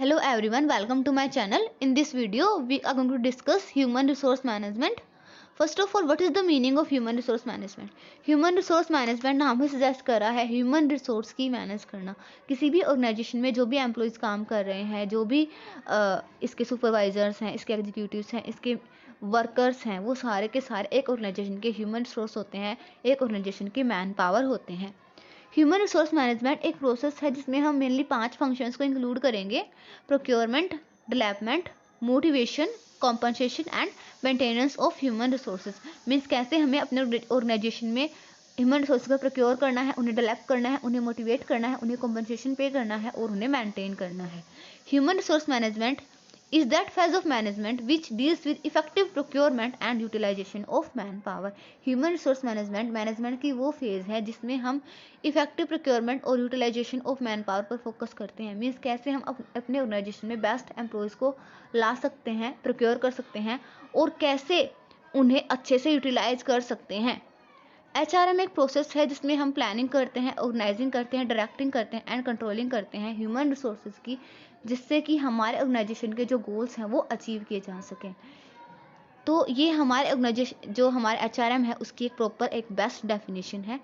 Hello everyone, welcome to my channel. In this video, we are going to discuss human resource management. First of all, what is the meaning of human resource management? Human resource management नाम ही suggest कर रहा है human resource की manage करना। किसी भी organisation में जो भी एम्प्लॉयज़ काम कर रहे हैं, जो भी इसके सुपरवाइजर्स हैं, इसके एग्जीक्यूटिव्स हैं, इसके वर्कर्स हैं, वो सारे के सारे एक ऑर्गेनाइजेशन के ह्यूमन रिसोर्स होते हैं, एक ऑर्गेनाइजेशन के मैन पावर होते हैं। ह्यूमन रिसोर्स मैनेजमेंट एक प्रोसेस है जिसमें हम मेनली 5 फंक्शंस को इंक्लूड करेंगे। Procurement, development, motivation, compensation and maintenance of human resources. Means कैसे हमें अपने ऑर्गेनाइजेशन में ह्यूमन रिसोर्स को प्रोक्योर करना है, उन्हें डेवलप करना है, उन्हें मोटिवेट करना है, उन्हें कॉम्पनसेशन पे करना है और उन्हें मेंटेन करना है। Human resource management is that phase of management which deals with effective procurement and utilization of manpower. Human resource management की वो फेज है जिसमें हम इफेक्टिव प्रोक्योरमेंट और यूटिलाइजेशन ऑफ मैन पावर पर फोकस करते हैं। मीन्स कैसे हम अपने ऑर्गेनाइजेशन में बेस्ट एम्प्लॉयज़ को ला सकते हैं, प्रोक्योर कर सकते हैं और कैसे उन्हें अच्छे से यूटिलाइज कर सकते हैं। HRM एक प्रोसेस है जिसमें हम प्लानिंग करते हैं, ऑर्गेनाइजिंग करते हैं, डायरेक्टिंग करते हैं एंड कंट्रोलिंग करते हैं ह्यूमन रिसोर्सेज की, जिससे कि हमारे ऑर्गेनाइजेशन के जो गोल्स हैं वो अचीव किए जा सकें। तो ये हमारे ऑर्गेनाइजेशन जो हमारे HRM है उसकी एक बेस्ट डेफिनेशन है।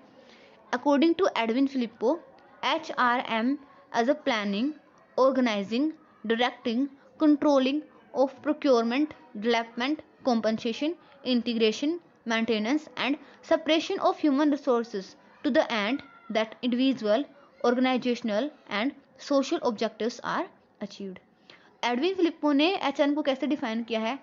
According to Edwin Flippo, HRM as a planning, organizing, directing, controlling of procurement, development, compensation, integration, maintenance and separation of human resources to the end that individual, organizational and social objectives are achieved. Edwin Flippo ने HRM को कैसे define किया है?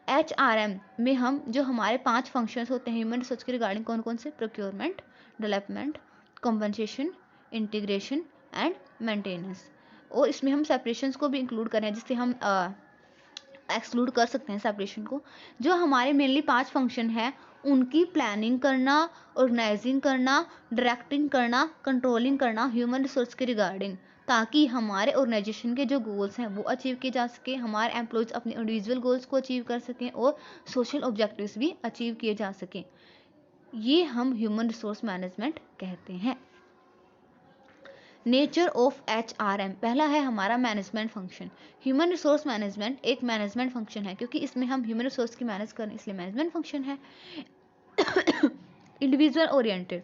HRM में हम जो हमारे 5 functions होते हैं ह्यूमन रिसोर्स के रिगार्डिंग कौन कौन से? Procurement, development, compensation, integration and maintenance. और इसमें हम सेपरेशंस को भी इंक्लूड करें जिससे हम एक्सक्लूड कर सकते हैं सेपरेशन को। जो हमारे मेनली 5 फंक्शन है उनकी प्लानिंग करना, ऑर्गेनाइजिंग करना, डायरेक्टिंग करना, कंट्रोलिंग करना ह्यूमन रिसोर्स के रिगार्डिंग, ताकि हमारे ऑर्गेनाइजेशन के जो गोल्स हैं वो अचीव किए जा सके, हमारे एम्प्लॉयज़ अपने इंडिविजुअल गोल्स को अचीव कर सकें और सोशल ऑब्जेक्टिव्स भी अचीव किए जा सकें। ये हम ह्यूमन रिसोर्स मैनेजमेंट कहते हैं। नेचर ऑफ HRM, पहला है हमारा management function. Human resource management एक मैनेजमेंट फंक्शन है क्योंकि इसमें हम ह्यूमन रिसोर्स की मैनेज करें, इसलिए मैनेजमेंट फंक्शन है। Individual oriented,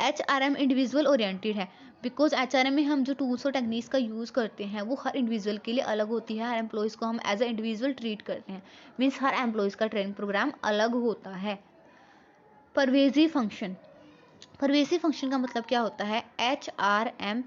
HRM individual oriented है बिकॉज HRM में हम जो टूल्स और टेक्निक्स का यूज़ करते हैं वो हर इंडिविजुअल के लिए अलग होती है। हर एम्प्लॉयज़ को हम एज ए इंडिविजुअल ट्रीट करते हैं। मीन्स हर एम्प्लॉयज़ का ट्रेनिंग प्रोग्राम अलग होता है। परवेजिव फंक्शन, परवेसिव फंक्शन का मतलब क्या होता है? HRM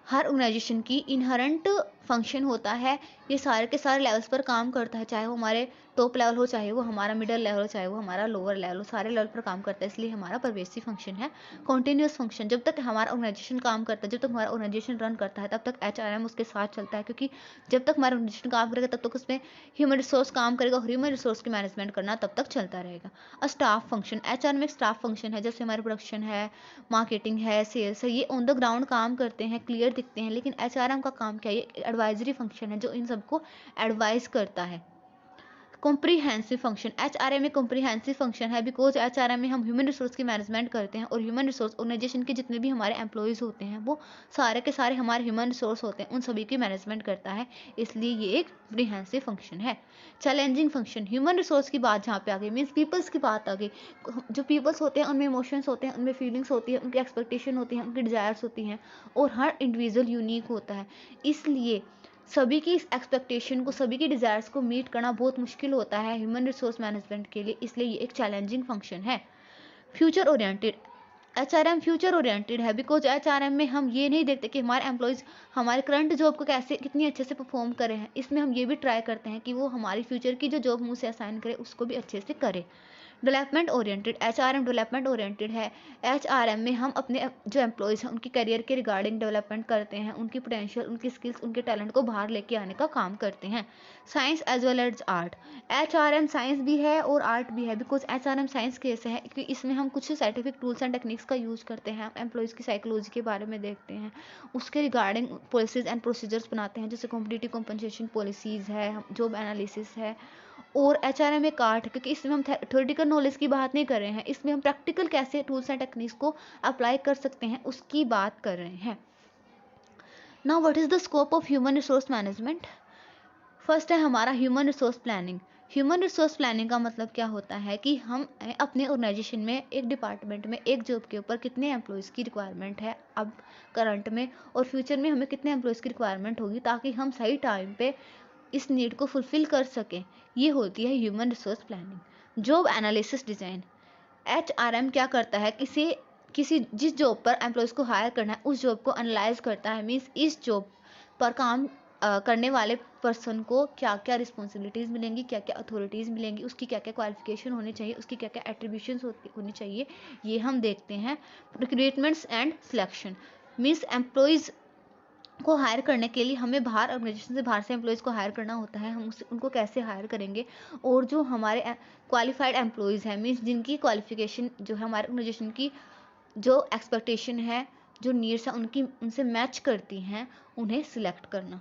हर ऑर्गेनाइजेशन की इनहेरेंट फंक्शन होता है। ये सारे के सारे लेवल्स पर काम करता है, चाहे वो हमारे टॉप लेवल हो, चाहे वो हमारा मिडिल लेवल हो, चाहे वो हमारा लोअर लेवल हो, सारे लेवल पर काम करता है, इसलिए हमारा परवेसिव फंक्शन है। कॉन्टिन्यूस फंक्शन, जब तक हमारा ऑर्गेनाइजेशन काम करता है, जब तक हमारा ऑर्गेनाइजेशन रन करता है तब तक HRM उसके साथ चलता है, क्योंकि जब तक हमारा ऑर्गेनाइजेशन काम करेगा तब तक उसमें ह्यूमन रिसोर्स काम करेगा और ह्यूमन रिसोर्स की मैनेजमेंट करना तब तक चलता रहेगा। और स्टाफ फंक्शन, HRM एक स्टाफ फंक्शन है, जैसे हमारे प्रोडक्शन है, मार्केटिंग है, सेल्स है, ये ऑन द ग्राउंड काम करते हैं, क्लियर दिखते हैं, लेकिन HRM का काम क्या है? ये एडवाइजरी फंक्शन है जो इन सबको एडवाइस करता है। कॉम्प्रीहेंसिव फंक्शन, HRM एक कॉम्प्रीहेंसिव फंक्शन है बिकॉज HRM में हम ह्यूमन रिसोर्स की मैनेजमेंट करते हैं और ह्यूमन रिसोर्स ऑर्गेनाइजेशन के जितने भी हमारे एम्प्लॉयज़ होते हैं वो सारे के सारे हमारे ह्यूमन रिसोर्स होते हैं, उन सभी की मैनेजमेंट करता है, इसलिए ये एक कॉम्प्रीहेंसिव फंक्शन है। चैलेंजिंग फंक्शन, ह्यूमन रिसोर्स की बात जहाँ पे आ गई, मीन्स पीपल्स की बात आ गई। जो पीपल्स होते हैं उनमें इमोशंस होते हैं, उनमें फीलिंग्स होती है, उनकी एक्सपेक्टेशन होती है, उनकी डिज़ायर्स होती हैं और हर इंडिविजुअल यूनिक होता है, इसलिए सभी की इस एक्सपेक्टेशन को, सभी की डिज़ायर्स को मीट करना बहुत मुश्किल होता है ह्यूमन रिसोर्स मैनेजमेंट के लिए, इसलिए ये एक चैलेंजिंग फंक्शन है। Future oriented, HRM future oriented है बिकॉज HRM में हम ये नहीं देखते कि हमारे एम्प्लॉयज़ हमारे करंट जॉब को कैसे कितनी अच्छे से परफॉर्म करे हैं, इसमें हम ये भी ट्राई करते हैं कि वो हमारी फ्यूचर की जो जॉब मुझसे असाइन करे उसको भी अच्छे से करे। Development oriented, HRM development oriented है। HRM में हम अपने जो एम्प्लॉयज़ हैं उनकी करियर के रिगार्डिंग डेवलपमेंट करते हैं, उनकी पोटेंशियल, उनकी स्किल्स, उनके टैलेंट को बाहर लेके आने का काम करते हैं। Science as well as art, HRM science भी है और आर्ट भी है बिकॉज HRM साइंस केस है क्योंकि इसमें हम कुछ साइंटिफिक टूल्स एंड टेक्निक्स का यूज़ करते हैं, एम्प्लॉयज़ की साइकोलॉजी के बारे में देखते हैं, उसके रिगार्डिंग पॉलिसीज़ एंड प्रोसीजर्स बनाते हैं, जैसे कॉम्पिटिटिव कॉम्पनसेशन पॉलिसीज़ है, जॉब एनालिसिस है। और HRM एक आर्ट है क्योंकि इसमें हम थ्योरेटिकल नॉलेज की बात नहीं कर रहे हैं, इसमें हम प्रैक्टिकल कैसे टूल्स एंड टेक्निक्स को अप्लाई कर सकते हैं उसकी बात कर रहे हैं। Now what is the scope of human resource management? First है हमारा human resource planning. Human resource planning का मतलब क्या होता है कि हम अपने ऑर्गेनाइजेशन में एक डिपार्टमेंट में एक जॉब के ऊपर कितने एम्प्लॉयज़ की रिक्वायरमेंट है अब करंट में, और फ्यूचर में हमें कितने एम्प्लॉयज़ की रिक्वायरमेंट होगी, ताकि हम सही टाइम पे इस नीड को फुलफिल कर सकें। ये होती है human resource planning. Job analysis design, HRM क्या करता है, किसी जिस जॉब पर एम्प्लॉयज़ को हायर करना है उस जॉब को एनालाइज करता है। मीन्स इस जॉब पर काम करने वाले पर्सन को क्या क्या रिस्पॉन्सिबिलिटीज़ मिलेंगी, क्या क्या अथॉरिटीज़ मिलेंगी, उसकी क्या क्या क्वालिफिकेशन होनी चाहिए, उसकी क्या क्या एट्रीब्यूशंस होनी चाहिए, ये हम देखते हैं। Recruitments and selection, means employees को हायर करने के लिए हमें बाहर ऑर्गेनाइजेशन से बाहर से एम्प्लॉयज़ को हायर करना होता है। हम उनको कैसे हायर करेंगे, और जो हमारे क्वालिफाइड एम्प्लॉयज़ हैं, मीन्स जिनकी क्वालिफिकेशन जो है हमारे ऑर्गेनाइजेशन की जो एक्सपेक्टेशन है, जो नीड्स है उनकी उनसे मैच करती हैं, उन्हें सिलेक्ट करना।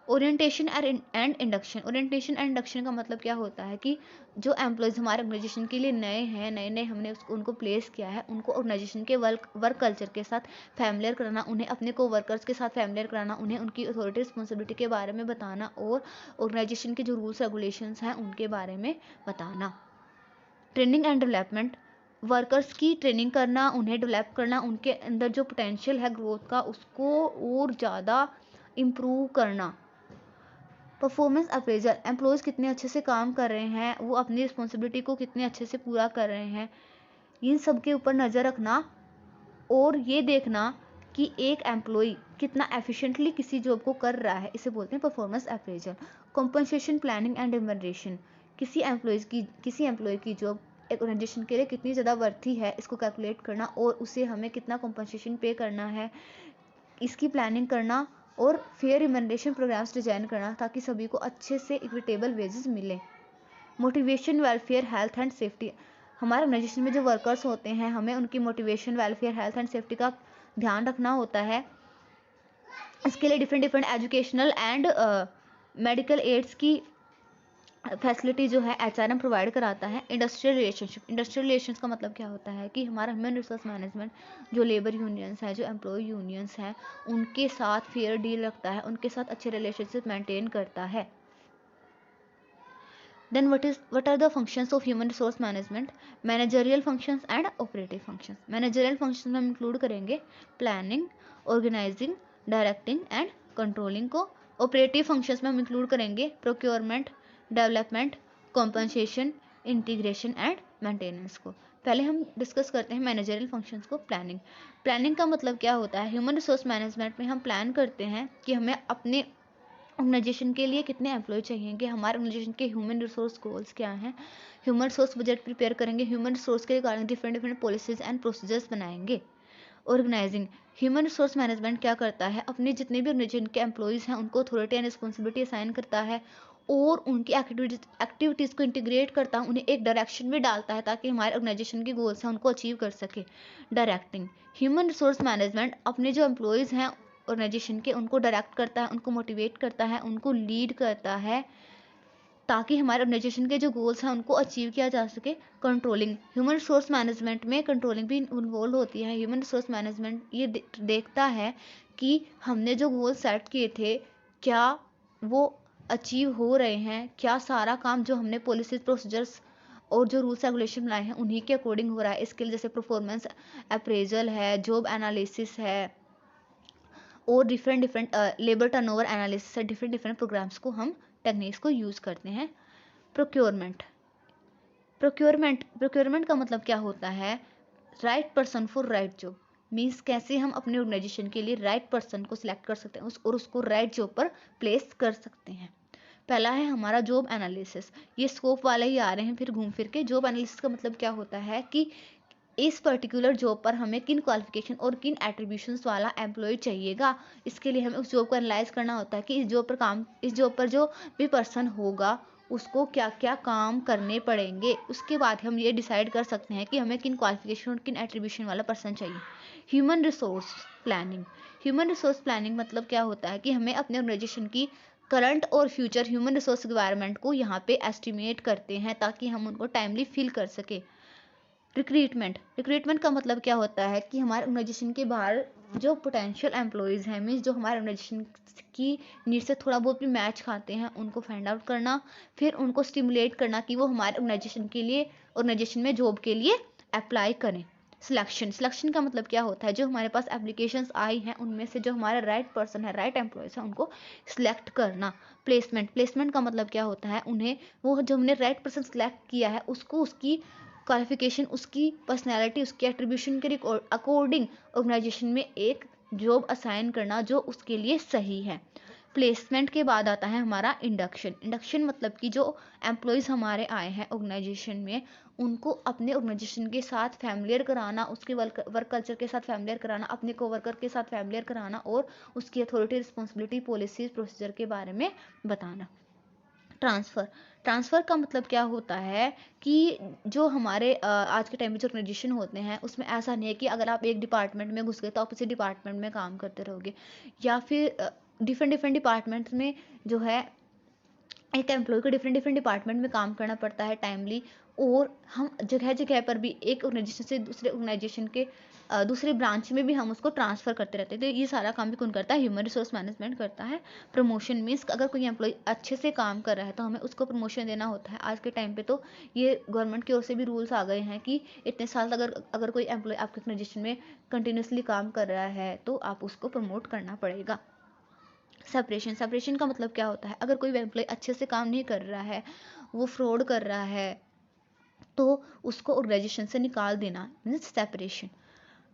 Orientation and induction, orientation and induction का मतलब क्या होता है कि जो एम्प्लॉयज़ हमारे ऑर्गेनाइजेशन के लिए नए हैं, नए हमने उनको प्लेस किया है, उनको ऑर्गेनाइजेशन के वर्क कल्चर के साथ फैमिलियर कराना, उन्हें अपने को वर्कर्स के साथ फैमिलियर कराना, उन्हें उनकी अथॉरिटी रिस्पॉन्सिबिलिटी के बारे में बताना, और ऑर्गेनाइजेशन के जो रूल्स रेगुलेशंस हैं उनके बारे में बताना। ट्रेनिंग एंड डेवलपमेंट, वर्कर्स की ट्रेनिंग करना, उन्हें डेवलप करना, उनके अंदर जो पोटेंशियल है ग्रोथ का उसको और ज़्यादा इम्प्रूव करना। परफॉर्मेंस अप्रेजल, एम्प्लॉयज़ कितने अच्छे से काम कर रहे हैं, वो अपनी रिस्पॉन्सिबिलिटी को कितने अच्छे से पूरा कर रहे हैं, इन सब के ऊपर नज़र रखना, और ये देखना कि एक एम्प्लॉय कितना एफिशिएंटली किसी जॉब को कर रहा है, इसे बोलते हैं performance appraisal. Compensation planning and remuneration, किसी एम्प्लॉय की जॉब एक ऑर्गेनाइजेशन के लिए कितनी ज़्यादा वर्थी है, इसको कैलकुलेट करना, और उसे हमें कितना कॉम्पनसेशन पे करना है, इसकी प्लानिंग करना, और फेयर रिम्यूनरेशन प्रोग्राम्स डिजाइन करना, ताकि सभी को अच्छे से इक्विटेबल वेजेस मिले। Motivation, welfare, health and safety, हमारे ऑर्गेनाइजेशन में जो वर्कर्स होते हैं हमें उनकी motivation, welfare, health and safety का ध्यान रखना होता है। इसके लिए different educational and medical aids की फैसिलिटी जो है HRM प्रोवाइड कराता है। इंडस्ट्रियल रिलेशंस का मतलब क्या होता है कि हमारा ह्यूमन रिसोर्स मैनेजमेंट जो लेबर यूनियंस है, जो एम्प्लॉय यूनियंस हैं, उनके साथ फेयर डील रखता है, उनके साथ अच्छे रिलेशनशिप मेंटेन करता है। Then what are the functions of human resource management? Managerial functions and operative functions. Managerial functions में हम include करेंगे planning, organizing, directing and controlling को। Operative functions में हम include करेंगे procurement, development, compensation, integration and maintenance को। पहले हम डिस्कस करते हैं मैनेजरियल फंक्शंस को। प्लानिंग का मतलब क्या होता है? ह्यूमन रिसोर्स मैनेजमेंट में हम प्लान करते हैं कि हमें अपने ऑर्गेनाइजेशन के लिए कितने एम्प्लॉय चाहिए, हमारे ऑर्गेनाइजेशन के ह्यूमन रिसोर्स गोल्स क्या हैं, ह्यूमन रिसोर्स बजट प्रिपेयर करेंगे, ह्यूमन रिसोर्स के regarding different policies and procedures बनाएंगे। ऑर्गेनाइजिंग, ह्यूमन रिसोर्स मैनेजमेंट क्या करता है, अपने जितने भी ऑर्गेनाइजेशन के एम्प्लॉयज़ हैं उनको अथॉरिटी एंड रिस्पॉन्सिबिलिटी असाइन करता है, और उनकी एक्टिविटीज़ को इंटीग्रेट करता है, उन्हें एक डायरेक्शन में डालता है ताकि हमारे ऑर्गेनाइजेशन के गोल्स हैं उनको अचीव कर सके। डायरेक्टिंग, ह्यूमन रिसोर्स मैनेजमेंट अपने जो एम्प्लॉयज़ हैं ऑर्गेनाइजेशन के उनको डायरेक्ट करता है, उनको मोटिवेट करता है, उनको लीड करता है, ताकि हमारे ऑर्गेनाइजेशन के जो गोल्स हैं उनको अचीव किया जा सके। कंट्रोलिंग, ह्यूमन रिसोर्स मैनेजमेंट में कंट्रोलिंग भी इन्वॉल्व होती है। ह्यूमन रिसोर्स मैनेजमेंट ये देखता है कि हमने जो गोल सेट किए थे क्या वो अचीव हो रहे हैं, क्या सारा काम जो हमने पॉलिसीज, प्रोसीजर्स और जो रूल्स रेगुलेशन बनाए हैं उन्हीं के अकॉर्डिंग हो रहा है। इसके लिए जैसे परफॉर्मेंस अप्रेजल है, जॉब एनालिसिस है, और डिफरेंट लेबर टर्नओवर एनालिसिस है। डिफरेंट प्रोग्राम्स को हम टेक्निक्स को यूज़ करते हैं। प्रोक्योरमेंट का मतलब क्या होता है? Right person for right job. Means कैसे हम अपने ऑर्गेनाइजेशन के लिए राइट पर्सन को सिलेक्ट कर सकते हैं और उसको राइट जॉब पर प्लेस कर सकते हैं। पहला है हमारा जॉब एनालिसिस। ये स्कोप वाले ही आ रहे हैं फिर घूम फिर के। जॉब एनालिसिस का मतलब क्या होता है कि इस पर्टिकुलर जॉब पर हमें किन क्वालिफिकेशन और किन एट्रीब्यूशंस वाला एम्प्लॉय चाहिएगा। इसके लिए हमें उस जॉब को एनालाइज करना होता है कि इस जॉब पर जो भी पर्सन होगा उसको क्या क्या काम करने पड़ेंगे। उसके बाद हम ये डिसाइड कर सकते हैं कि हमें किन क्वालिफिकेशन और किन एट्रीब्यूशन वाला पर्सन चाहिए। ह्यूमन रिसोर्स प्लानिंग मतलब क्या होता है कि हमें अपने ऑर्गेनाइजेशन की करंट और फ्यूचर ह्यूमन रिसोर्स रिक्वायरमेंट को यहाँ पे एस्टिमेट करते हैं ताकि हम उनको टाइमली फिल कर सके। रिक्रूटमेंट का मतलब क्या होता है कि हमारे ऑर्गेनाइजेशन के बाहर जो पोटेंशियल एम्प्लॉयज़ हैं, मीन्स जो हमारे ऑर्गेनाइजेशन की नीड से थोड़ा बहुत भी मैच खाते हैं, उनको फाइंड आउट करना, फिर उनको स्टिमुलेट करना कि वो हमारे ऑर्गेनाइजेशन के लिए, ऑर्गेनाइजेशन में जॉब के लिए अप्लाई करें। सिलेक्शन, सिलेक्शन का मतलब क्या होता है, जो हमारे पास एप्लीकेशंस आई हैं उनमें से जो हमारा राइट पर्सन है, राइट एम्प्लॉयज़ है, उनको सिलेक्ट करना। प्लेसमेंट, प्लेसमेंट का मतलब क्या होता है, उन्हें, वो जो हमने राइट पर्सन सिलेक्ट किया है उसको उसकी क्वालिफिकेशन, उसकी पर्सनैलिटी, उसके एट्रीब्यूशन के अकॉर्डिंग ऑर्गेनाइजेशन में एक जॉब असाइन करना जो उसके लिए सही है। प्लेसमेंट के बाद आता है हमारा इंडक्शन। इंडक्शन मतलब कि जो एम्प्लॉयज़ हमारे आए हैं ऑर्गेनाइजेशन में, उनको अपने ऑर्गेनाइजेशन के साथ फैमिलियर कराना, उसके वर्क कल्चर के साथ फैमिलियर कराना, अपने कोवर्कर के साथ फैमिलियर कराना और उसकी अथॉरिटी, रिस्पॉन्सिबिलिटी, पॉलिसीज, प्रोसीजर के बारे में बताना। ट्रांसफ़र, ट्रांसफ़र का मतलब क्या होता है कि जो हमारे आज के टाइम में जो ऑर्गेनाइजेशन होते हैं उसमें ऐसा नहीं है कि अगर आप एक डिपार्टमेंट में घुस गए तो आप उसी डिपार्टमेंट में काम करते रहोगे, या फिर डिफरेंट डिफरेंट डिपार्टमेंट्स में जो है एक एम्प्लॉय को डिफरेंट डिफरेंट डिपार्टमेंट में काम करना पड़ता है टाइमली, और हम जगह जगह पर भी एक ऑर्गेनाइजेशन से दूसरे ऑर्गेनाइजेशन के दूसरे ब्रांच में भी हम उसको ट्रांसफ़र करते रहते हैं। तो ये सारा काम भी कौन करता है, ह्यूमन रिसोर्स मैनेजमेंट करता है। प्रमोशन मीन्स अगर कोई एम्प्लॉय अच्छे से काम कर रहा है तो हमें उसको प्रमोशन देना होता है। आज के टाइम पे तो ये गवर्नमेंट की ओर से भी रूल्स आ गए हैं कि इतने साल अगर अगर कोई एम्प्लॉय आपके ऑर्गेनाइजेशन में कंटिन्यूसली काम कर रहा है तो आप उसको प्रमोट करना पड़ेगा। सेपरेशन, सेपरेशन का मतलब क्या होता है, अगर कोई एम्प्लॉय अच्छे से काम नहीं कर रहा है, वो फ्रॉड कर रहा है, तो उसको ऑर्गेनाइजेशन से निकाल देना, मीन्स सेपरेशन।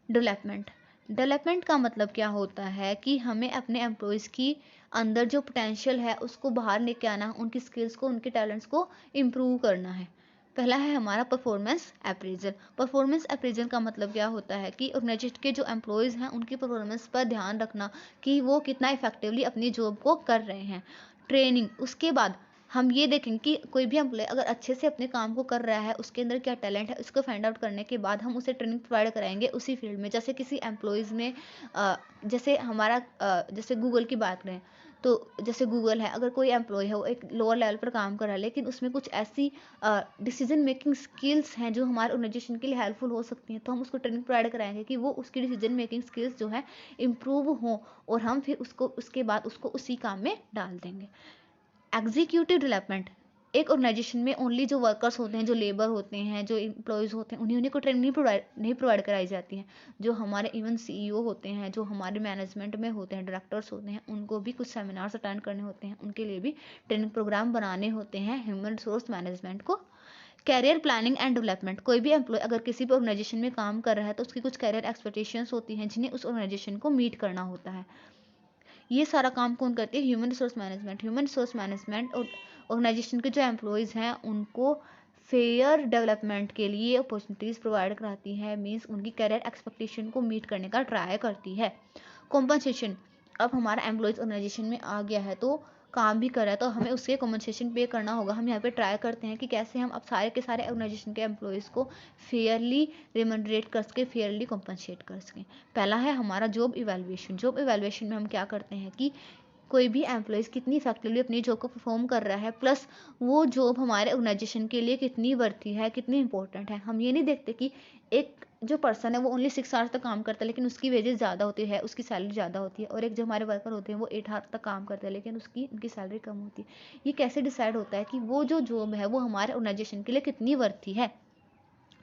डेवलपमेंट, डेवलपमेंट का मतलब क्या होता है कि हमें अपने एम्प्लॉयज़ की अंदर जो पोटेंशियल है उसको बाहर लेके आना, उनकी स्किल्स को, उनके टैलेंट्स को इम्प्रूव करना है। पहला है हमारा परफॉर्मेंस अप्रेजल। परफॉर्मेंस अप्रेजल का मतलब क्या होता है कि ऑर्गेनाइजेशन के जो एम्प्लॉयज़ हैं उनकी परफॉर्मेंस पर ध्यान रखना कि वो कितना इफेक्टिवली अपनी जॉब को कर रहे हैं। ट्रेनिंग, उसके बाद हम ये देखेंगे कि कोई भी एम्प्लॉय अगर अच्छे से अपने काम को कर रहा है, उसके अंदर क्या टैलेंट है, उसको फाइंड आउट करने के बाद हम उसे ट्रेनिंग प्रोवाइड कराएंगे उसी फील्ड में। जैसे किसी एम्प्लॉयज़ में जैसे हमारा जैसे गूगल की बात करें तो जैसे गूगल है, अगर कोई एम्प्लॉय है वो एक लोअर लेवल पर काम कर रहा है लेकिन उसमें कुछ ऐसी डिसीजन मेकिंग स्किल्स हैं जो हमारे ऑर्गेनाइजेशन के लिए हेल्पफुल हो सकती हैं, तो हम उसको ट्रेनिंग प्रोवाइड कराएंगे कि वो उसकी डिसीजन मेकिंग स्किल्स जो है इम्प्रूव हों, और हम फिर उसको उसके बाद उसको उसी काम में डाल देंगे। एग्जीक्यूटिव डेवलपमेंट, एक ऑर्गेनाइजेशन में ओनली जो वर्कर्स होते हैं, जो लेबर होते हैं, जो एम्प्लॉयज़ होते हैं, उन्हीं को ट्रेनिंग नहीं प्रोवाइड कराई जाती है। जो हमारे इवन सीईओ होते हैं, जो हमारे मैनेजमेंट में होते हैं, डायरेक्टर्स होते हैं, उनको भी कुछ सेमिनार्स अटेंड करने होते हैं, उनके लिए भी ट्रेनिंग प्रोग्राम बनाने होते हैं ह्यूमन रिसोर्स मैनेजमेंट को। कैरियर प्लानिंग एंड डेवलपमेंट, कोई भी एम्प्लॉय अगर किसी भी ऑर्गेनाइजेशन में काम कर रहा है तो उसकी कुछ कैरियर एक्सपेक्टेशंस होती हैं जिन्हें उस ऑर्गेनाइजेशन को मीट करना होता है। ये सारा काम कौन करती है, human resource management. Human resource management और ऑर्गेनाइजेशन के जो एम्प्लॉयज़ हैं उनको फेयर डेवलपमेंट के लिए अपॉर्चुनिटीज़ प्रोवाइड कराती है, मीन्स उनकी कैरियर एक्सपेक्टेशन को मीट करने का ट्राई करती है। कॉम्पनसेशन, अब हमारा एम्प्लॉयज़ ऑर्गेनाइजेशन में आ गया है तो काम भी कर रहा है तो हमें उसके कॉम्पनसेशन पे करना होगा। हम यहाँ पे ट्राई करते हैं कि कैसे हम अब सारे के सारे ऑर्गेनाइजेशन के एम्प्लॉयज़ को फेयरली रिमनरेट कर सकें, फेयरली कॉम्पनसेट कर सकें। पहला है हमारा जॉब इवैल्यूएशन। जॉब इवैल्यूएशन में हम क्या करते हैं कि कोई भी एम्प्लॉयज़ कितनी इफेक्टिवली अपनी जॉब को परफॉर्म कर रहा है, प्लस वो जॉब हमारे ऑर्गेनाइजेशन के लिए कितनी वर्थी है, कितनी इंपॉर्टेंट है। हम ये नहीं देखते कि एक जो पर्सन है वो ओनली 6 आवर्स तक काम करता है लेकिन उसकी वेजेस ज़्यादा होती है, उसकी सैलरी ज़्यादा होती है, और एक जो हमारे वर्कर होते हैं वो 8 आवर्स तक काम करते हैं लेकिन उनकी सैलरी कम होती है। ये कैसे डिसाइड होता है कि वो जो जॉब है वो हमारे ऑर्गेनाइजेशन के लिए कितनी वर्थी है।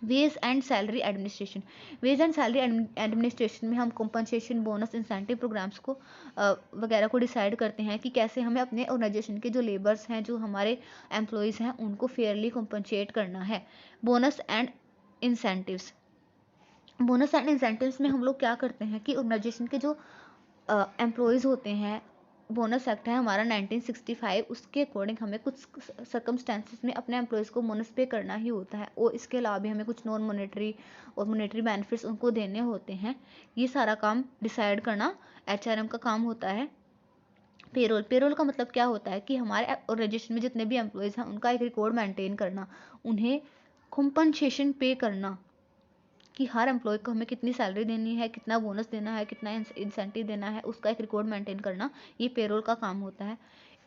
Wage and salary administration, wage and salary administration में हम कॉम्पनसेशन, बोनस, इंसेंटिव प्रोग्राम्स को वगैरह को डिसाइड करते हैं कि कैसे हमें अपने ऑर्गेनाइजेशन के जो लेबर्स हैं, जो हमारे एम्प्लॉयज़ हैं, उनको फेयरली कॉम्पनसेट करना है। Bonus and incentives, bonus and incentives में हम लोग क्या करते हैं कि ऑर्गेनाइजेशन के जो एम्प्लॉयज़ होते हैं, बोनस एक्ट है हमारा 1965, उसके अकॉर्डिंग हमें कुछ सर्कमस्टेंसेस में अपने एम्प्लॉयज़ को बोनस पे करना ही होता है, और इसके अलावा भी हमें कुछ नॉन मॉनेटरी और मॉनेटरी बेनिफिट्स उनको देने होते हैं। ये सारा काम डिसाइड करना एचआरएम का काम होता है। पेरोल, पेरोल का मतलब क्या होता है कि हमारे ऑर्गेनाइजेशन में जितने भी एम्प्लॉयज़ हैं उनका एक रिकॉर्ड मेंटेन करना, उन्हें कॉम्पनसेशन पे करना कि हर एम्प्लॉय को हमें कितनी सैलरी देनी है, कितना बोनस देना है, कितना इंसेंटिव देना है, उसका एक रिकॉर्ड मेंटेन करना, ये पेरोल का काम होता है।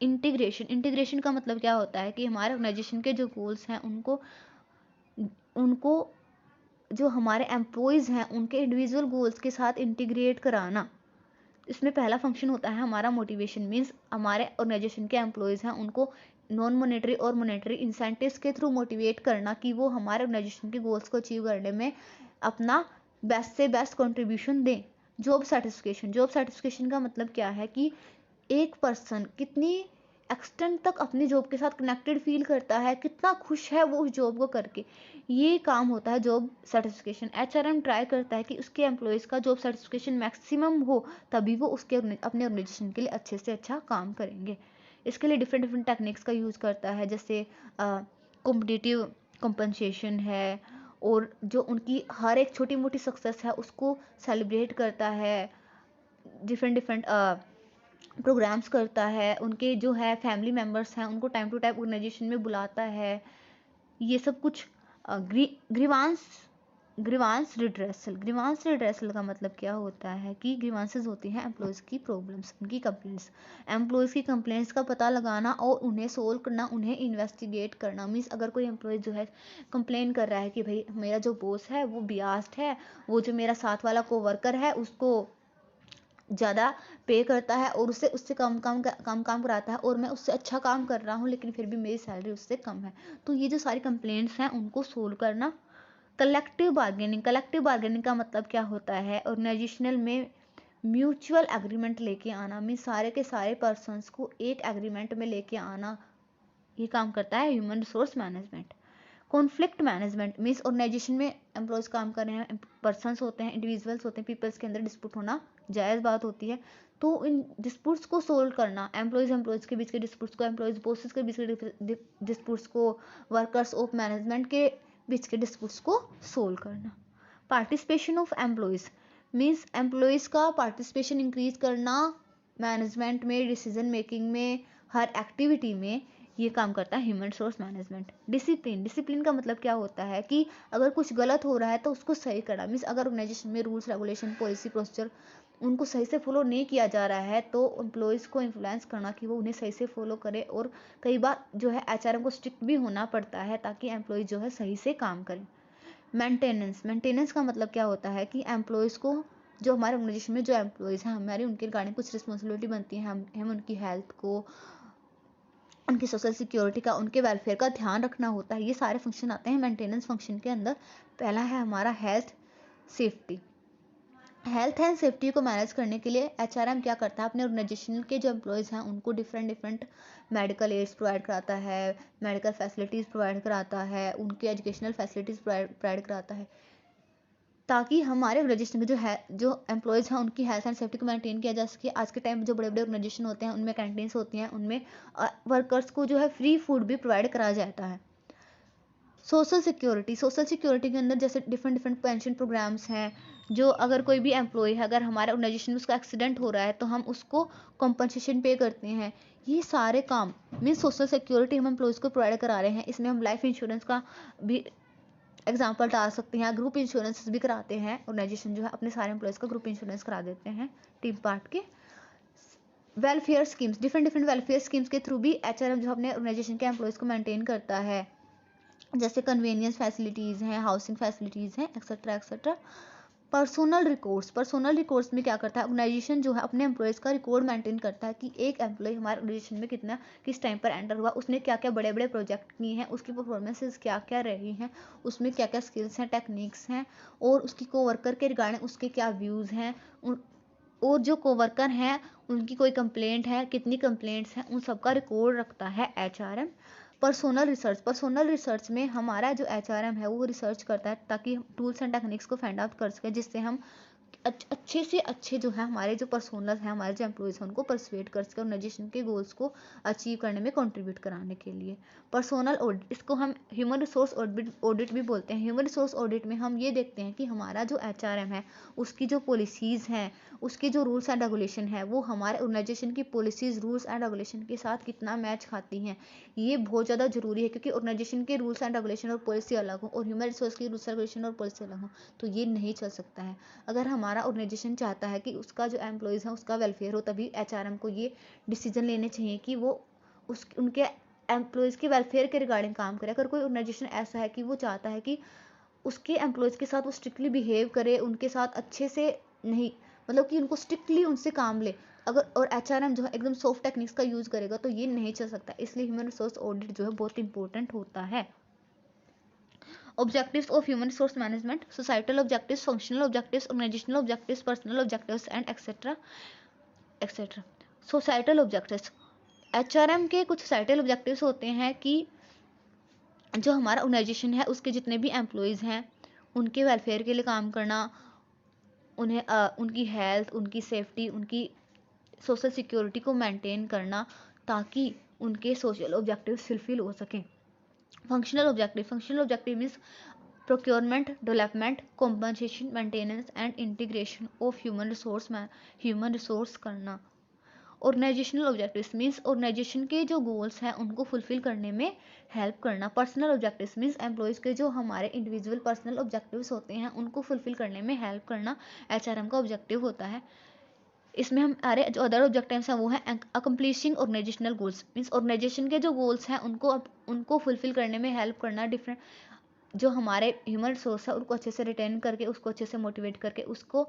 इंटीग्रेशन, इंटीग्रेशन का मतलब क्या होता है कि हमारे ऑर्गेनाइजेशन के जो गोल्स हैं उनको उनको जो हमारे एम्प्लॉयज़ हैं उनके इंडिविजुअल गोल्स के साथ इंटीग्रेट कराना। इसमें पहला फंक्शन होता है हमारा मोटिवेशन, मीन्स हमारे ऑर्गेनाइजेशन के एम्प्लॉयज़ हैं उनको नॉन मॉनेटरी और मॉनेटरी इंसेंटिव्स के थ्रू मोटिवेट करना कि वो हमारे ऑर्गेनाइजेशन के गोल्स को अचीव करने में अपना बेस्ट से बेस्ट कंट्रीब्यूशन दें। जॉब सेटिस्फिकेशन का मतलब क्या है कि एक पर्सन कितनी एक्सटेंट तक अपनी जॉब के साथ कनेक्टेड फील करता है, कितना खुश है वो उस जॉब को करके, ये काम होता है जॉब सेटिस्फिकेशन। एचआरएम ट्राई करता है कि उसके एम्प्लॉयज़ का जॉब सेटिस्फिकेशन मैक्सिमम हो, तभी वो उसके अपने ऑर्गेनाइजेशन के लिए अच्छे से अच्छा काम करेंगे। इसके लिए डिफरेंट डिफरेंट टेक्निक्स का यूज़ करता है, जैसे कॉम्पिटिटिव कंपनसेशन है, और जो उनकी हर एक छोटी मोटी सक्सेस है उसको सेलिब्रेट करता है, डिफरेंट डिफरेंट प्रोग्राम्स करता है, उनके जो है फैमिली मेम्बर्स हैं उनको टाइम टू टाइम ऑर्गेनाइजेशन में बुलाता है। ये सब कुछ ग्रीवांस ग्रीवांस रिड्रेसल का मतलब क्या होता है कि ग्रीवांसेस होती हैं एम्प्लॉयज़ की प्रॉब्लम्स, उनकी कंप्लेंट्स। एम्प्लॉयज़ की कंप्लेंट्स का पता लगाना और उन्हें सोल्व करना, उन्हें इन्वेस्टिगेट करना। मीन्स अगर कोई एम्प्लॉय जो है कंप्लेन कर रहा है कि भाई मेरा जो बॉस है वो बियास्ड है, वो जो मेरा साथ वाला कोवर्कर है उसको ज़्यादा पे करता है और उससे उससे कम काम कराता है, और मैं उससे अच्छा काम कर रहा हूँ लेकिन फिर भी मेरी सैलरी उससे कम है। तो ये जो सारी कंप्लेंट्स हैं उनको सोल्व करना। कलेक्टिव बार्गेनिंग का मतलब क्या होता है, ऑर्गेनाइजेशनल में म्यूचुअल एग्रीमेंट लेके आना, मीन सारे के सारे पर्सन्स को एक एग्रीमेंट में लेके आना, ये काम करता है human resource management. Conflict management means organization में एम्प्लॉयज़ काम कर रहे हैं, पर्सन्स होते हैं, इंडिविजुअल्स होते हैं, पीपल्स के अंदर डिस्प्यूट होना जायज़ बात होती है। तो इन डिस्प्यूट्स को सोल्व करना, एम्प्लॉयज़ के बीच के डिस्प्यूट्स को, एम्प्लॉयज़ बॉसेस के बीच के डिस्प्यूट्स को, वर्कर्स ऑफ मैनेजमेंट के बीच के डिस्प्यूट्स को सोल्व करना। Participation of employees means employees का पार्टिसिपेशन इंक्रीज करना मैनेजमेंट में, डिसीजन मेकिंग में, हर एक्टिविटी में, ये काम करता है ह्यूमन रिसोर्स मैनेजमेंट। डिसिप्लिन का मतलब क्या होता है कि अगर कुछ गलत हो रहा है तो उसको सही करना। मीन्स अगर ऑर्गेनाइजेशन में रूल्स रेगुलेशन पॉलिसी प्रोसीजर उनको सही से फॉलो नहीं किया जा रहा है तो एम्प्लॉयज़ को इन्फ्लुएंस करना कि वो उन्हें सही से फॉलो करे, और कई बार जो है एचआरएम को स्ट्रिक्ट भी होना पड़ता है ताकि एम्प्लॉय जो है सही से काम करें। मेंटेनेंस का मतलब क्या होता है कि एम्प्लॉयज़ को, जो हमारे ऑर्गेनाइजेशन में जो एम्प्लॉयज़ हैं हमारी उनके रिगार्डिंग कुछ रिस्पॉन्सिबिलिटी बनती है, हम उनकी हेल्थ को, उनकी सोशल सिक्योरिटी का, उनके वेलफेयर का ध्यान रखना होता है। ये सारे फंक्शन आते हैं मेंटेनेंस फंक्शन के अंदर। पहला है हमारा सेफ्टी हेल्थ एंड सेफ्टी को मैनेज करने के लिए एचआरएम क्या करता है, अपने ऑर्गेनाइजेशन के जो एम्प्लॉयज़ हैं उनको डिफरेंट मेडिकल एड्स प्रोवाइड कराता है, मेडिकल फैसिलिटीज़ प्रोवाइड कराता है, उनकी एजुकेशनल फैसिलिटीज़ प्रोवाइड कराता है, ताकि हमारे ऑर्गेनाइजेशन में जो एम्प्लॉयज़ हैं उनकी हेल्थ एंड सेफ्टी को मेंटेन किया जा सके। आज के टाइम में जो बड़े बड़े ऑर्गेनाइजेशन होते हैं उनमें कैंटीन्स होती हैं, उनमें वर्कर्स को जो है फ्री फूड भी प्रोवाइड कराया जाता है। सोशल सिक्योरिटी के अंदर जैसे डिफरेंट पेंशन प्रोग्राम्स हैं, जो अगर कोई भी एम्प्लॉय है, अगर हमारे ऑर्गेनाइजेशन में उसका एक्सीडेंट हो रहा है तो हम उसको कॉम्पनसेशन पे करते हैं। ये सारे काम मीन सोशल सिक्योरिटी हम एम्प्लॉयज़ को प्रोवाइड करा रहे हैं। इसमें हम लाइफ इंश्योरेंस का भी एग्जाम्पल डाल सकते हैं, ग्रुप इंश्योरेंस भी कराते हैं। ऑर्गेनाइजेशन जो है अपने सारे एम्प्लॉयज़ का ग्रुप इंश्योरेंस करा देते हैं टीम पार्ट के। Welfare schemes, different welfare schemes के थ्रू भी एचआरएम जो अपने ऑर्गेनाइजेशन के एम्प्लॉयज़ को मेंटेन करता है, जैसे कन्वीनियंस फैसिलिटीज़ हैं, हाउसिंग फैसिलिटीज़ हैं, एक्सेट्रा एक्सेट्रा। पर्सनल रिकॉर्ड्स में क्या करता है, ऑर्गेनाइजेशन जो है अपने एम्प्लॉयज़ का रिकॉर्ड मेंटेन करता है कि एक एम्प्लॉय हमारे ऑर्गेनाइजेशन में कितना किस टाइम पर एंटर हुआ, उसने क्या क्या बड़े बड़े प्रोजेक्ट किए हैं, उसकी परफॉर्मेंसेस क्या क्या रही हैं, उसमें क्या क्या स्किल्स हैं, टेक्निक्स हैं, और उसकी कोवर्कर के रिगार्डिंग उसके क्या व्यूज़ हैं, और जो कोवर्कर हैं उनकी कोई कंप्लेंट है, कितनी कंप्लेंट्स हैं, उन सब का रिकॉर्ड रखता है एचआरएम। पर्सोनल रिसर्च में हमारा जो एचआरएम है वो रिसर्च करता है ताकि टूल्स एंड टेक्निक्स को फाइंड आउट कर सके, जिससे हम अच्छे से अच्छे जो है हमारे जो पर्सोनल हैं, हमारे जो एम्प्लॉयज़ हैं उनको परसुएट कर सके ऑर्गेनाइजेशन के गोल्स को अचीव करने में कंट्रीब्यूट कराने के लिए। पर्सोनल ऑडिट, इसको हम ह्यूमन रिसोर्स ऑडिट भी बोलते हैं। ह्यूमन रिसोर्स ऑडिट में हम ये देखते हैं कि हमारा जो एचआरएम है उसकी जो पॉलिसीज़ हैं, उसके जो रूल्स एंड रेगुलेशन है वो हमारे ऑर्गेनाइजेशन की पॉलिसीज़, रूल्स एंड रेगुलेशन के साथ कितना मैच खाती हैं। ये बहुत ज़्यादा ज़रूरी है क्योंकि ऑर्गेनाइजेशन के रूल्स एंड रेगुलेशन और पॉलिसी अलग हो और ह्यूमन रिसोर्स की रूल्स रेगुलेशन और पॉलिसी अलग हो तो ये नहीं चल सकता है। अगर हमारा ऑर्गेनाइजेशन चाहता है कि उसका जो एम्प्लॉयज़ है उसका वेलफेयर हो, तभी एचआरएम को ये डिसीजन लेने चाहिए कि वो उनके एम्प्लॉयज़ के वेलफेयर के रिगार्डिंग काम करे। अगर कोई ऑर्गेनाइजेशन ऐसा है कि वो चाहता है कि उसके एम्प्लॉयज़ के साथ वो स्ट्रिक्टली बिहेव करे, उनके साथ अच्छे से नहीं, मतलब कि उनको स्ट्रिक्टली उनसे काम ले। अगर और एचआरएम जो है एकदम सॉफ्ट टेक्निक्स का यूज़ करेगा तो ये नहीं चल सकता, इसलिए ह्यूमन रिसोर्स ऑडिट जो है बहुत इंपॉर्टेंट होता है। Objectives of human resource management: societal objectives, functional objectives, organizational objectives, personal objectives and etc. etc. Societal objectives, HRM के कुछ सोसाइटल ऑब्जेक्टिव्स होते हैं कि जो हमारा ऑर्गेनाइजेशन है उसके जितने भी एम्प्लॉयज़ हैं उनके वेलफेयर के लिए काम करना, उन्हें उनकी हेल्थ, उनकी सेफ्टी, उनकी सोशल सिक्योरिटी को मेंटेन करना ताकि उनके सोशल ऑब्जेक्टिव्स फुलफिल हो सकें। Functional objective means procurement, development, compensation, maintenance and integration of human resource करना। ऑर्गेनाइजेशनल ऑब्जेक्टिव्स मीन्स ऑर्गेनाइजेशन के जो गोल्स हैं उनको फुलफिल करने में हेल्प करना। पर्सनल ऑब्जेक्टिव्स मीन्स एम्प्लॉयज़ के जो हमारे इंडिविजुअल पर्सनल ऑब्जेक्टिव्स होते हैं उनको फुलफिल करने में हेल्प करना एचआरएम का ऑब्जेक्टिव होता है। इसमें हमारे जो अदर ऑब्जेक्टिव्स हैं वो है accomplishing organizational goals means organization के जो गोल्स हैं उनको फुलफिल करने में हेल्प करना। डिफरेंट जो हमारे ह्यूमन रिसोर्स है उनको अच्छे से रिटेन करके, उसको अच्छे से मोटिवेट करके, उसको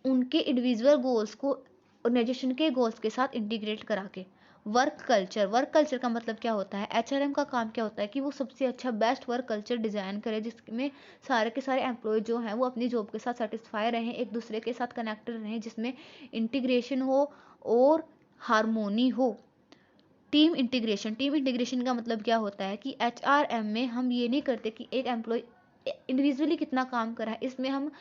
उनके इंडिविजुअल गोल्स को ऑर्गेनाइजेशन के गोल्स के साथ इंटीग्रेट करा के। वर्क कल्चर का मतलब क्या होता है? एचआरएम का काम क्या होता है कि वो सबसे अच्छा बेस्ट वर्क कल्चर डिज़ाइन करे जिसमें सारे के सारे एम्प्लॉय जो हैं वो अपनी जॉब के साथ सेटिस्फाई रहें, एक दूसरे के साथ कनेक्टेड रहें, जिसमें इंटीग्रेशन हो और हारमोनी हो। टीम इंटीग्रेशन का मतलब क्या होता है कि एचआरएम में हम ये नहीं करते कि एक एम्प्लॉय इंडिविजुअली कितना काम कर रहा है, इसमें हम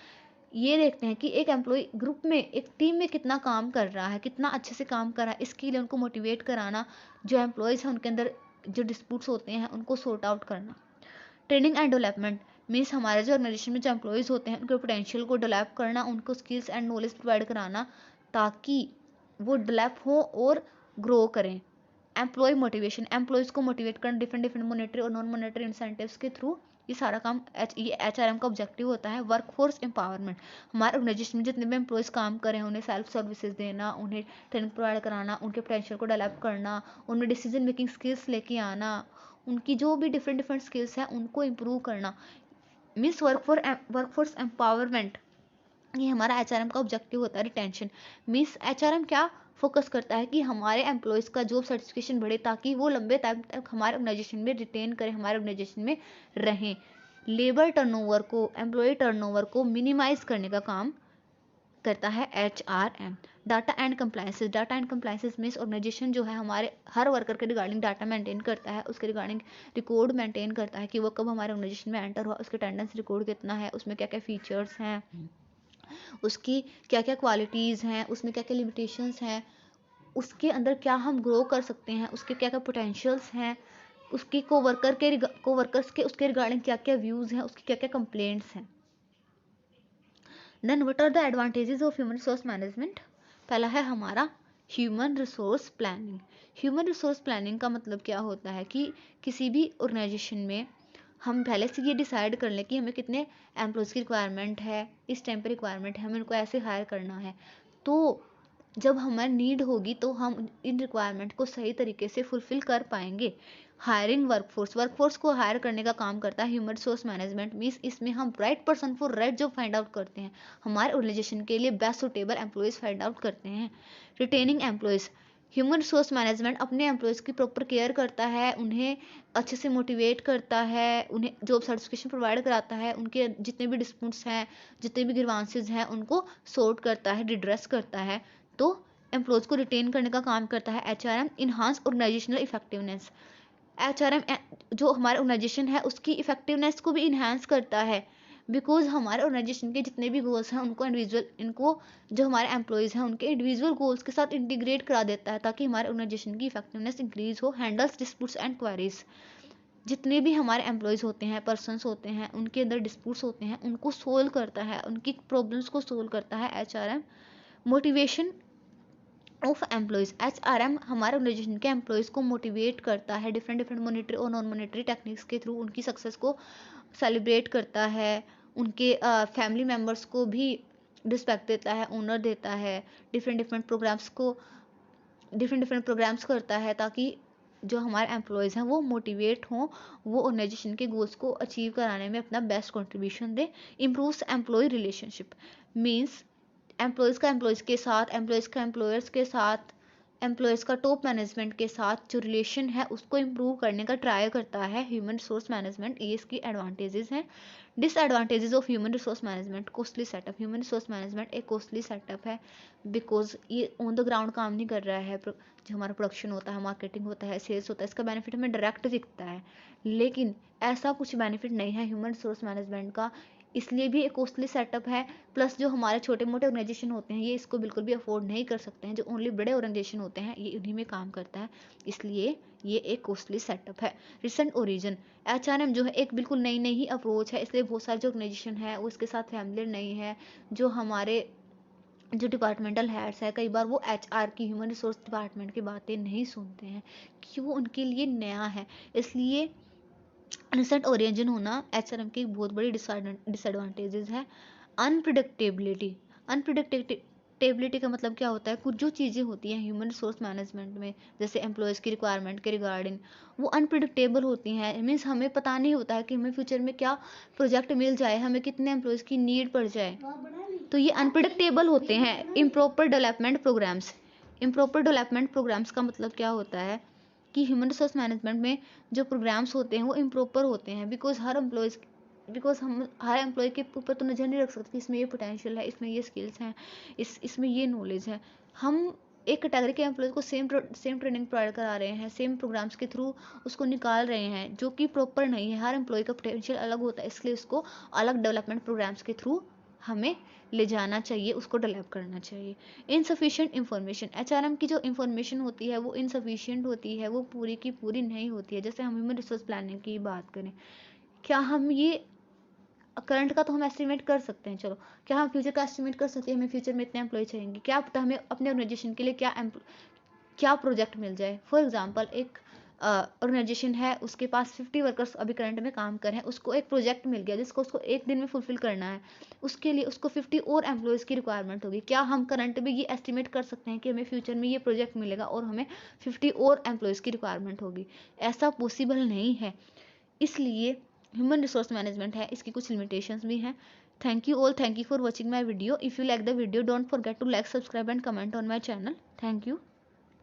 ये देखते हैं कि एक एम्प्लॉय ग्रुप में, एक टीम में कितना काम कर रहा है, कितना अच्छे से काम कर रहा है। इसके लिए उनको मोटिवेट कराना, जो एम्प्लॉयज़ हैं उनके अंदर जो डिस्प्यूट्स होते हैं उनको सॉर्ट आउट करना। ट्रेनिंग एंड डेवलपमेंट मीन्स हमारे जो ऑर्गेनाइजेशन में जो एम्प्लॉयज़ होते हैं उनके पोटेंशियल को डेवलप करना, उनको स्किल्स एंड नॉलेज प्रोवाइड कराना ताकि वो डेवलप हो और ग्रो करें। एम्प्लॉय मोटिवेशन, एम्प्लॉयज़ को मोटिवेट करना डिफरेंट मॉनेटरी और नॉन मॉनेटरी इंसेंटिव्स के थ्रू, ये सारा काम ये एचआरएम का ऑब्जेक्टिव होता है। वर्कफोर्स एम्पावरमेंट, हमारे ऑर्गेनाइजेशन में जितने भी एम्प्लॉयज़ काम कर रहे हैं उन्हें सेल्फ सर्विसेज देना, उन्हें ट्रेनिंग प्रोवाइड कराना, उनके पोटेंशियल को डेवलप करना, उनमें डिसीजन मेकिंग स्किल्स लेके आना, उनकी जो भी डिफरेंट स्किल्स हैं उनको इम्प्रूव करना। मीन्स वर्कफोर्स एम्पावरमेंट, ये हमारा एचआरएम का ऑब्जेक्टिव होता है। रिटेंशन मीन्स एचआरएम क्या फोकस करता है कि हमारे एम्प्लॉयज़ का जॉब सर्टिफिकेशन बढ़े ताकि वो लंबे टाइम तक हमारे ऑर्गेनाइजेशन में रिटेन करें, हमारे ऑर्गेनाइजेशन में रहें। लेबर टर्नओवर को, एम्प्लॉय टर्नओवर को मिनिमाइज करने का काम करता है HRM. Data and compliances means organization जो है हमारे हर वर्कर के रिगार्डिंग डाटा मेंटेन करता है, उसके रिगार्डिंग रिकॉर्ड मेंटेन करता है कि वो कब हमारे ऑर्गेनाइजेशन में एंटर हुआ, उसके अटेंडेंस रिकॉर्ड कितना है, उसमें क्या क्या फीचर्स हैं, उसकी क्या क्या क्वालिटीज़ हैं, उसमें क्या क्या लिमिटेशंस हैं, उसके अंदर क्या हम ग्रो कर सकते हैं, उसके क्या क्या पोटेंशियल्स हैं, उसकी कोवर्कर्स के उसके रिगार्डिंग क्या क्या व्यूज़ हैं, उसकी क्या क्या कंप्लेंट्स हैं। Then what are the advantages of human resource management? पहला है हमारा human resource planning. Human resource planning का मतलब क्या होता है कि किसी भी ऑर्गेनाइजेशन में हम पहले से ये डिसाइड कर लें कि हमें कितने एम्प्लॉयज़ की रिक्वायरमेंट है, इस टाइम पे रिक्वायरमेंट है, हमें उनको ऐसे हायर करना है। तो जब हमारी नीड होगी तो हम इन रिक्वायरमेंट को सही तरीके से फुलफिल कर पाएंगे। हायरिंग वर्कफोर्स को हायर करने का काम करता है ह्यूमन रिसोर्स मैनेजमेंट। मीन्स इसमें हम right person for right job find out करते हैं, हमारे ऑर्गेनाइजेशन के लिए best suitable employees find out करते हैं। Retaining employees, human resource management अपने एम्प्लॉयज़ की प्रॉपर केयर करता है, उन्हें अच्छे से मोटिवेट करता है, उन्हें जॉब सर्टिफिकेशन प्रोवाइड कराता है, उनके जितने भी डिस्प्यूट्स हैं, जितने भी ग्रीवांसेस हैं उनको सॉर्ट करता है, रिड्रेस करता है। तो एम्प्लॉयज़ को रिटेन करने का काम करता है HRM. Enhance organizational effectiveness, HRM जो हमारे ऑर्गेनाइजेशन है उसकी इफेक्टिवनेस को भी इन्हांस करता है, बिकॉज हमारे ऑर्गेनाइजेशन के जितने भी गोल्स हैं इनको जो हमारे एम्प्लॉयज़ हैं उनके इंडिविजुअल गोल्स के साथ इंटीग्रेट करा देता है ताकि हमारे ऑर्गेनाइजेशन की इफेक्टिवनेस इंक्रीज हो। हैंडल्स डिस्प्यूट्स एंड क्वेरीज, जितने भी हमारे एम्प्लॉयज़ होते हैं, पर्सनस होते हैं, उनके अंदर डिस्प्यूट्स होते हैं उनको सोल्व करता है, उनकी प्रॉब्लम्स को सोल्व करता है HRM. Motivation of employees, HRM हमारे ऑर्गेनाइजेशन के एम्प्लॉयज़ को मोटिवेट करता है डिफरेंट मॉनेटरी और नॉन मॉनेटरी टेक्निक्स के थ्रू, उनकी सक्सेस को सेलिब्रेट करता है, उनके फैमिली मेम्बर्स को भी रिस्पेक्ट देता है, ऑनर देता है, डिफरेंट प्रोग्राम्स करता है ताकि जो हमारे एम्प्लॉयज़ हैं वो मोटिवेट हों, वो ऑर्गेनाइजेशन के गोल्स को अचीव कराने में अपना बेस्ट कंट्रीब्यूशन दें। Improves employee relationship means employees का एम्प्लॉयर्स के साथ, एम्प्लॉयज़ का टॉप मैनेजमेंट के साथ जो रिलेशन है उसको इम्प्रूव करने का ट्राई करता है ह्यूमन रिसोर्स मैनेजमेंट। ये इसकी एडवांटेजेस हैं। Disadvantages of human resource management, costly setup. Human resource management एक कॉस्टली सेटअप है बिकॉज ये ऑन द ग्राउंड काम नहीं कर रहा है। जो हमारा प्रोडक्शन होता है, मार्केटिंग होता है, सेल्स होता है, इसका बेनिफिट हमें डायरेक्ट दिखता है, लेकिन ऐसा कुछ बेनिफिट नहीं है ह्यूमन रिसोर्स मैनेजमेंट का, इसलिए भी एक कॉस्टली सेटअप है। प्लस जो हमारे छोटे मोटे ऑर्गेनाइजेशन होते हैं ये इसको बिल्कुल भी अफोर्ड नहीं कर सकते हैं। जो ओनली बड़े ऑर्गेनाइजेशन होते हैं ये उन्हीं में काम करता है, इसलिए ये एक कॉस्टली सेटअप है। रिसेंट ओरिजिन, एचआरएम जो है एक बिल्कुल नई नई ही अप्रोच है, इसलिए बहुत सारे जो ऑर्गेनाइजेशन है वो इसके साथ फैमिलियर नहीं है। जो हमारे जो डिपार्टमेंटल हेड्स है कई बार वो एचआर की, ह्यूमन रिसोर्स डिपार्टमेंट की बातें नहीं सुनते हैं कि वो उनके लिए नया है। इसलिए रिसेंट ओरिजिन होना एचआरएम की एक बहुत बड़ी डिसएडवांटेजेस है। अनप्रिडिक्टेबिलिटी, अनप्रिडिक्टेबिलिटी का मतलब क्या होता है, कुछ जो चीज़ें होती हैं ह्यूमन रिसोर्स मैनेजमेंट में जैसे एम्प्लॉयज़ की रिक्वायरमेंट के रिगार्डिंग, वो अनप्रिडिक्टेबल होती हैं। मीन्स हमें पता नहीं होता है कि हमें फ्यूचर में क्या प्रोजेक्ट मिल जाए, हमें कितने एम्प्लॉयज़ की नीड पड़ जाए, तो ये अनप्रिडिक्टेबल होते हैं। Improper development programmes, improper development programmes का मतलब क्या होता है कि ह्यूमन रिसोर्स मैनेजमेंट में जो प्रोग्राम्स होते हैं वो इम्प्रॉपर होते हैं बिकॉज हम हर एम्प्लॉय के ऊपर तो नज़र नहीं रख सकते कि इसमें ये पोटेंशियल है, इसमें ये स्किल्स हैं, इसमें ये नॉलेज है। हम एक कैटेगरी के एम्प्लॉयज़ को सेम ट्रेनिंग प्रोवाइड करा रहे हैं, सेम प्रोग्राम्स के थ्रू उसको निकाल रहे हैं, जो कि प्रॉपर नहीं है। हर एम्प्लॉय का पोटेंशियल अलग होता है, इसलिए उसको अलग डेवलपमेंट प्रोग्राम्स के थ्रू हमें ले जाना चाहिए, उसको डेवलप करना चाहिए। इनसफिशिएंट इंफॉर्मेशन, एचआरएम की जो इंफॉर्मेशन होती है वो इनसफिशिएंट होती है, वो पूरी की पूरी नहीं होती है। जैसे हम ह्यूमन रिसोर्स प्लानिंग की बात करें, क्या हम ये करंट का तो हम एस्टिमेट कर सकते हैं, चलो क्या हम फ्यूचर का एस्टिमेट कर सकते हैं, हमें फ्यूचर में इतने एम्प्लॉय चाहिए, क्या पता हमें अपने ऑर्गेनाइजेशन के लिए क्या प्रोजेक्ट मिल जाए। फॉर एग्जांपल एक ऑर्गेनाइजेशन है, उसके पास 50 वर्कर्स अभी करंट में काम कर रहे हैं, उसको एक प्रोजेक्ट मिल गया जिसको उसको एक दिन में फुलफिल करना है, उसके लिए उसको 50 और एम्प्लॉयज़ की रिक्वायरमेंट होगी। क्या हम करंट में ये एस्टिमेट कर सकते हैं कि हमें फ्यूचर में ये प्रोजेक्ट मिलेगा और हमें 50 और एम्प्लॉयज़ की रिक्वायरमेंट होगी? ऐसा पॉसिबल नहीं है। इसलिए ह्यूमन रिसोर्स मैनेजमेंट है, इसकी कुछ लिमिटेशंस भी हैं। Thank you all, thank you for watching my video. If you like the video don't forget to like, subscribe and comment on my channel. Thank you.